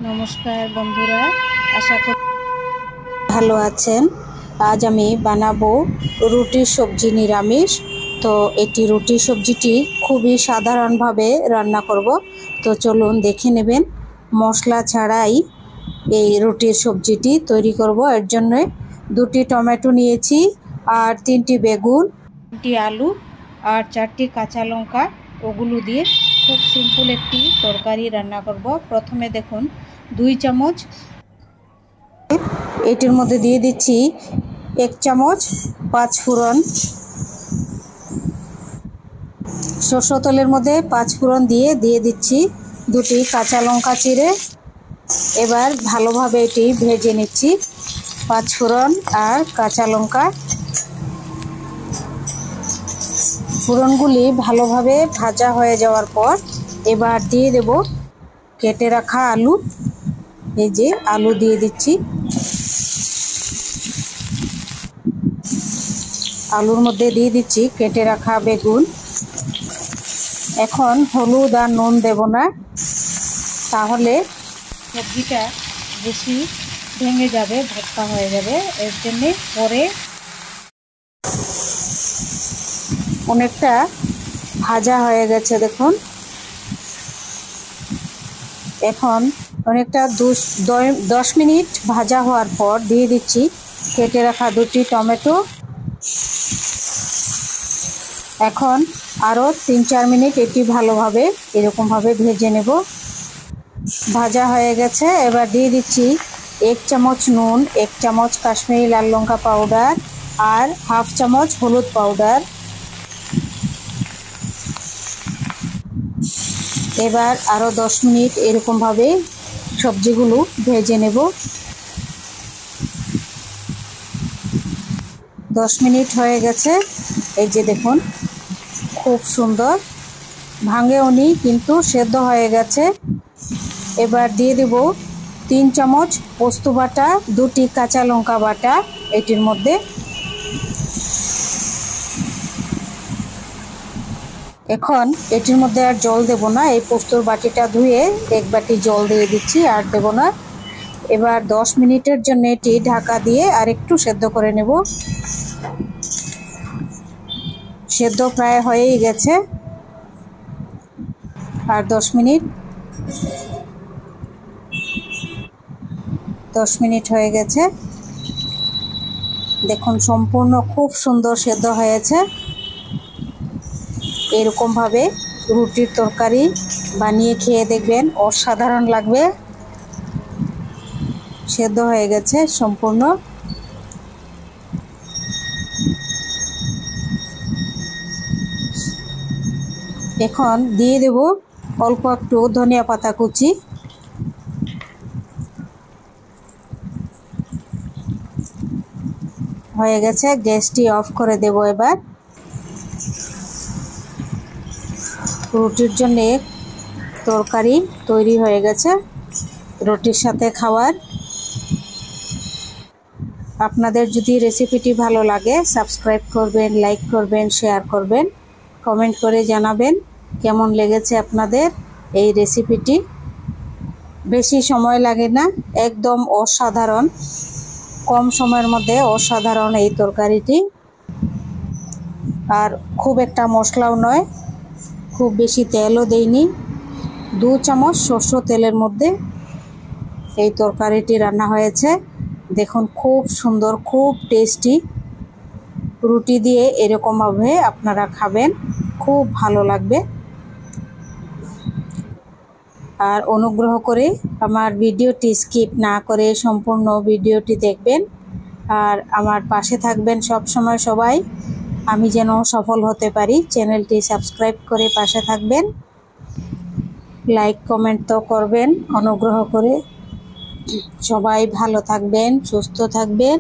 নমস্কার বন্ধুরা, আশা করি ভালো আছেন। আজ আমি বানাবো রুটির সবজি নিরামিষ। তো এটি রুটির সবজিটি খুবই সাধারণভাবে রান্না করব। তো চলুন দেখে নেবেন। মশলা ছাড়াই এই রুটির সবজিটি তৈরি করব। এর জন্য 2টি টমেটো নিয়েছি, আর 3টি বেগুন, 3টি আলু, আর 4টি কাঁচা লঙ্কা। ওগুলো দিয়ে খুব সিম্পল একটি তরকারি রান্না করব। প্রথমে দেখুন 2 চামচ, এটির মধ্যে দিয়ে দিচ্ছি 1 চামচ 5 ফোড়ন। সরষের তেলের মধ্যে 5 ফোড়ন দিয়ে দিচ্ছি 2টি কাঁচা লঙ্কা চিড়ে। এবার ভালোভাবে এটি ভেজে নিচ্ছি। 5 ফোড়ন আর কাঁচা লঙ্কা ফোড়নগুলি ভালোভাবে ভাজা হয়ে যাওয়ার পর এবার দিয়ে দেব কেটে রাখা আলু। এই যে আলু দিয়ে দিচ্ছি। আলুর মধ্যে দিয়ে দিচ্ছি কেটে রাখা বেগুন। এখন হলুদ আর নুন দেব না, তাহলে সবজিটা বেশি ভেঙে যাবে, ভর্তা হয়ে যাবে। এর জন্যে পরে অনেকটা ভাজা হয়ে গেছে দেখুন। এখন অনেকটা 10 মিনিট ভাজা হওয়ার পর দিয়ে দিচ্ছি কেটে রাখা 2টি টমেটো। এখন আরও 3-4 মিনিট এটি ভালোভাবে এরকমভাবে ভেজে নেব। ভাজা হয়ে গেছে। এবার দিয়ে দিচ্ছি 1 চামচ নুন, 1 চামচ কাশ্মীরি লাল লঙ্কা পাউডার, আর হাফ চামচ হলুদ পাউডার। এবার আরও 10 মিনিট এরকমভাবে সবজিগুলো ভেজে নেব। 10 মিনিট হয়ে গেছে। এই যে দেখুন, খুব সুন্দর ভাঙেওনি, কিন্তু সেদ্ধ হয়ে গেছে। এবার দিয়ে দেব 3 চামচ পোস্ত বাটা, 2টি কাঁচা লঙ্কা বাটা এটির মধ্যে। এখন এটির মধ্যে আর জল দেব না। এই পোস্তর বাটিটা ধুয়ে 1 বাটি জল দিয়ে দিচ্ছি, আর দেব না। এবার 10 মিনিটের জন্য এটি ঢাকা দিয়ে আর একটু সেদ্ধ করে নেব। সেদ্ধ প্রায় হয়েই গেছে। আর 10 মিনিট হয়ে গেছে। দেখুন সম্পূর্ণ খুব সুন্দর সেদ্ধ হয়েছে। এরকমভাবে রুটির তরকারি বানিয়ে খেয়ে দেখবেন, অসাধারণ লাগবে। সেদ্ধ হয়ে গেছে সম্পূর্ণ। এখন দিয়ে দেব অল্প একটু ধনিয়া পাতা কুচি। হয়ে গেছে, গ্যাসটি অফ করে দেব। এবার রুটির জন্য তরকারি তৈরি হয়ে গেছে, রুটির সাথে খাওয়ার। আপনাদের যদি রেসিপিটি ভালো লাগে, সাবস্ক্রাইব করবেন, লাইক করবেন, শেয়ার করবেন, কমেন্ট করে জানাবেন কেমন লেগেছে আপনাদের এই রেসিপিটি। বেশি সময় লাগে না, একদম অসাধারণ, কম সময়ের মধ্যে অসাধারণ এই তরকারিটি। আর খুব একটা মশলাও নয়, খুব বেশি তেলও দেইনি। 2 চামচ সরষের তেলের মধ্যে এই তরকারিটি রান্না হয়েছে। দেখুন খুব সুন্দর, খুব টেস্টি। রুটি দিয়ে এরকমভাবে আপনারা খাবেন, খুব ভালো লাগবে। আর অনুগ্রহ করে আমার ভিডিওটি স্কিপ না করে সম্পূর্ণ ভিডিওটি দেখবেন, আর আমার পাশে থাকবেন সব সময় সবাই। আমি যেন সফল হতে পারি, চ্যানেলটি সাবস্ক্রাইব করে পাশে থাকবেন। লাইক কমেন্ট তো করবেন অনুগ্রহ করে। সবাই ভালো থাকবেন, সুস্থ থাকবেন।